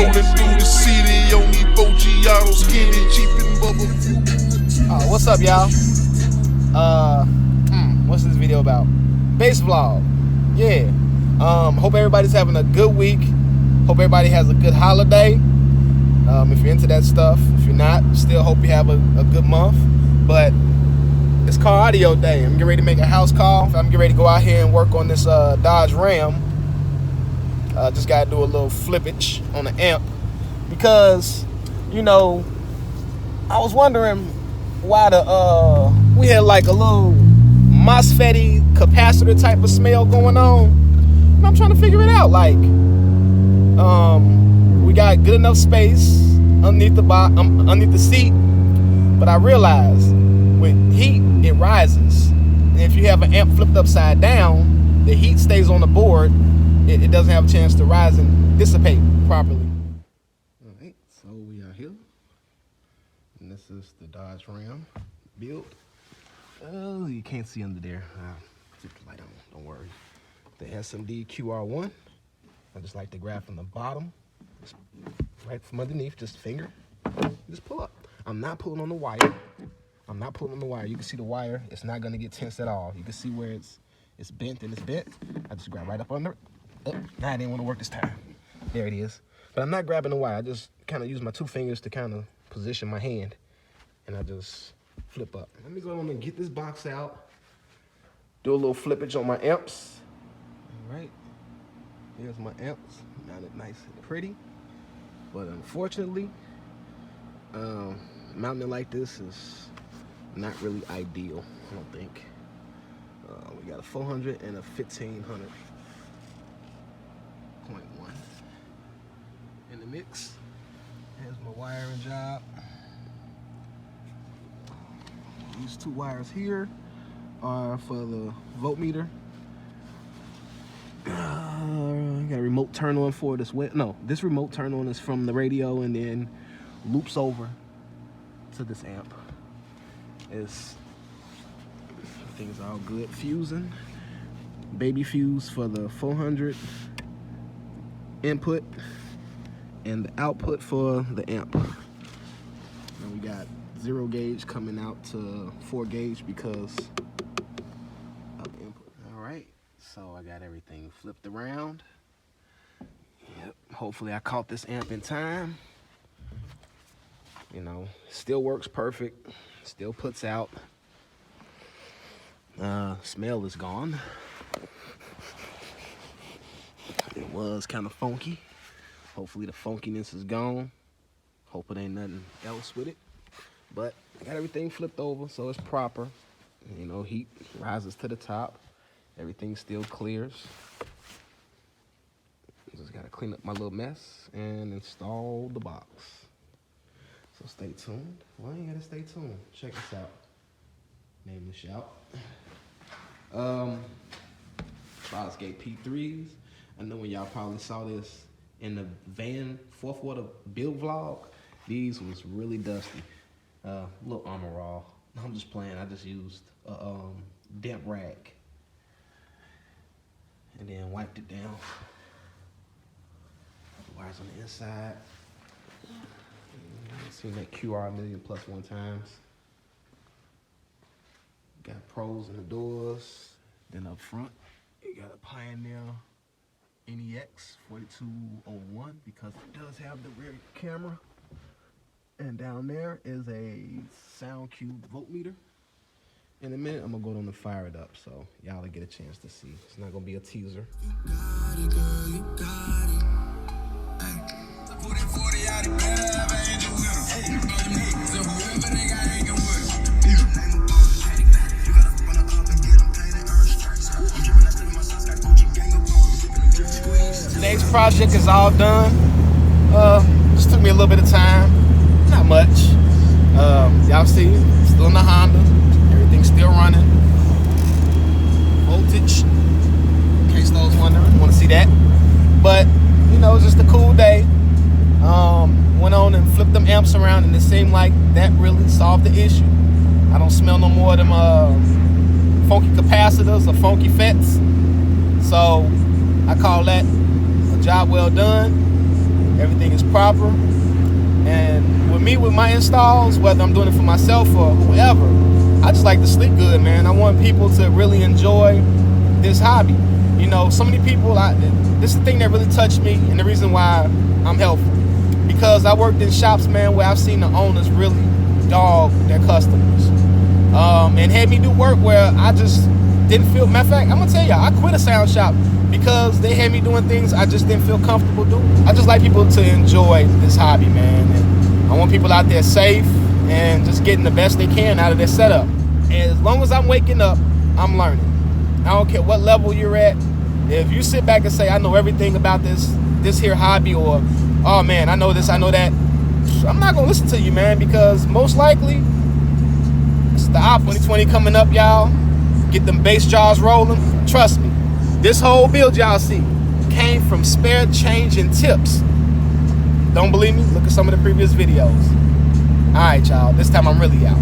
Rolling through the city on these Boggiato, skinny, cheap and bubble. What's up, y'all? What's this video about? Bass vlog. Yeah. Hope everybody's having a good week. Hope everybody has a good holiday. If you're into that stuff. If you're not, still hope you have a good month. But it's car audio day. I'm getting ready to make a house call. I'm getting ready to go out here and work on this Dodge Ram. Just got to do a little flippage on the amp. Because, you know, I was wondering why we had like a little MOSFET capacitor type of smell going on. And I'm trying to figure it out. Like, we got good enough space underneath the seat, but I realized with heat it rises. And if you have an amp flipped upside down, the heat stays on the board. It doesn't have a chance to rise and dissipate properly. All right, so we are here, and this is the Dodge Ram build. Oh, you can't see under there. Flip the light on, don't worry. The SMD QR-1. I just like to grab from the bottom, just right from underneath, just finger, just pull up. I'm not pulling on the wire. I'm not pulling on the wire. You can see the wire, it's not gonna get tense at all. You can see where it's bent and it's bent. I just grab right up under it. Oh, nah, I didn't want to work this time. There it is. But I'm not grabbing the wire. I just kind of use my two fingers to kind of position my hand, and I just flip up. Let me go on and get this box out. Do a little flippage on my amps. All right. Here's my amps. Mounted nice and pretty. But unfortunately, mounting it like this is not really ideal, I don't think. We got a 400 and a 1500.1 in the mix. Here's my wiring job. These two wires here are for the voltmeter. Got a remote turn on for this. No, this remote turn on is from the radio and then loops over to this amp. Everything's all good. Fusing, baby fuse for the 400 input and the output for the amp. And we got 0 gauge coming out to 4 gauge because of input. All right, so I got everything flipped around. Yep, hopefully I caught this amp in time. You know, still works perfect, still puts out. Smell is gone. It was kind of funky. Hopefully the funkiness is gone. Hope it ain't nothing else with it. But I got everything flipped over so it's proper. You know, heat rises to the top. Everything still clears. Just gotta clean up my little mess and install the box. So stay tuned. Well, you gotta stay tuned. Check this out. Name the shout. Fosgate P3s. I know when y'all probably saw this in the van 4th quarter build vlog, these was really dusty. Little armor all. I'm just playing. I just used a damp rag and then wiped it down. Wires on the inside. Seen that QR-1 plus 1 times. Got pros in the doors. Then up front, you got a Pioneer NEX 4201 because it does have the rear camera. And down there is a SoundCube voltmeter. In a minute, I'm gonna go on and fire it up so y'all will get a chance to see. It's not gonna be a teaser. You got it, girl, you got it. Hey. Put it 40 out, it better have an angel with him. Hey, you know them niggas, so whoever they got hanging with them. You gotta run it up and get them painted earth strikes. I'm dripping that my shots, got Gucci gang up on. Today's project is all done. Just took me a little bit of time. Not much. Y'all see, still in the Honda. Everything's still running. Voltage. In case those wondering, want to see that. But you know, it's just a cool day. Went on and flipped them amps around, and it seemed like that really solved the issue. I don't smell no more of them funky capacitors or funky FETs. So I call that a job well done. everything is proper. And with me, with my installs, whether I'm doing it for myself or whoever, I just like to sleep good, man. I want people to really enjoy this hobby. You know, so many people, this is the thing that really touched me, and the reason why I'm helpful. Because I worked in shops, man, where I've seen the owners really dog their customers. And had me do work where I just didn't feel, matter of fact, I'm gonna tell y'all, I quit a sound shop because they had me doing things I just didn't feel comfortable doing. I just like people to enjoy this hobby, man. And I want people out there safe and just getting the best they can out of their setup. And as long as I'm waking up, I'm learning. I don't care what level you're at. If you sit back and say, I know everything about this here hobby, or, oh man, I know this, I know that, I'm not gonna listen to you, man, because most likely it's the op 2020 coming up, y'all. Get them bass jaws rolling. Trust me, this whole build y'all see came from spare change and tips. Don't believe me? Look at some of the previous videos. All right, y'all, this time I'm really out.